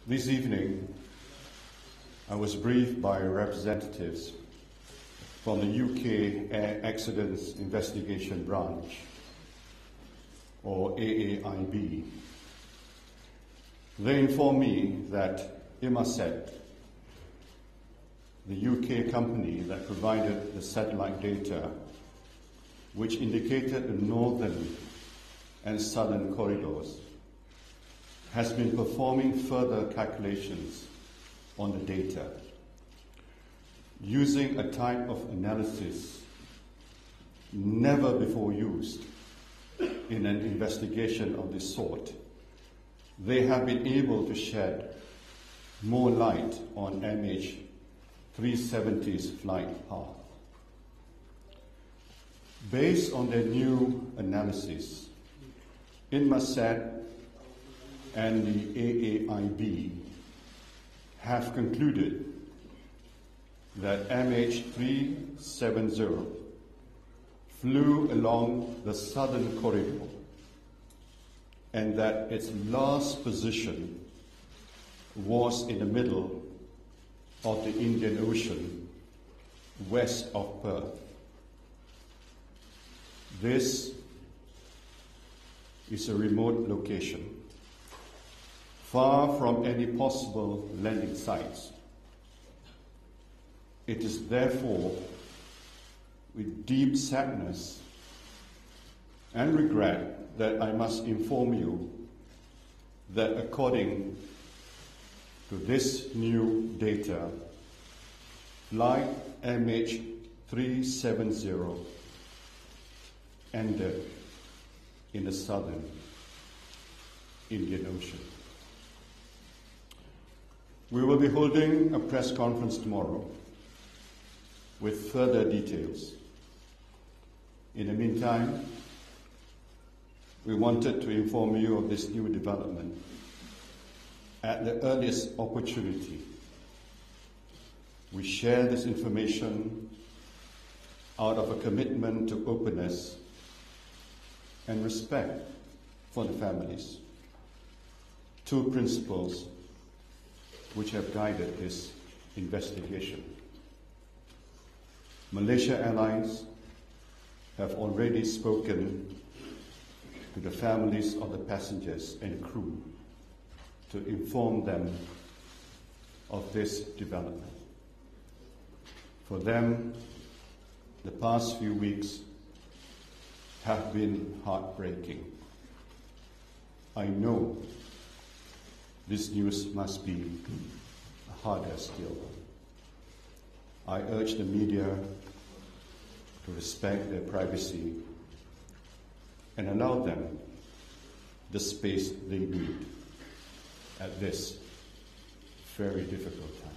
This evening, I was briefed by representatives from the UK Air Accidents Investigation Branch, or AAIB. They informed me that Inmarsat, the UK company that provided the satellite data, which indicated the northern and southern corridors, has been performing further calculations on the data using a type of analysis never before used in an investigation of this sort. They have been able to shed more light on MH370's flight path. Based on their new analysis, Inmarsat and the AAIB have concluded that MH370 flew along the southern corridor and that its last position was in the middle of the Indian Ocean, west of Perth. This is a remote location, far from any possible landing sites. It is therefore with deep sadness and regret that I must inform you that according to this new data, flight MH370 ended in the southern Indian Ocean. We will be holding a press conference tomorrow with further details. In the meantime, we wanted to inform you of this new development at the earliest opportunity. We share this information out of a commitment to openness and respect for the families, two principles which have guided this investigation. Malaysia Airlines have already spoken to the families of the passengers and crew to inform them of this development. For them, the past few weeks have been heartbreaking. I know this news must be harder still. I urge the media to respect their privacy and allow them the space they need at this very difficult time.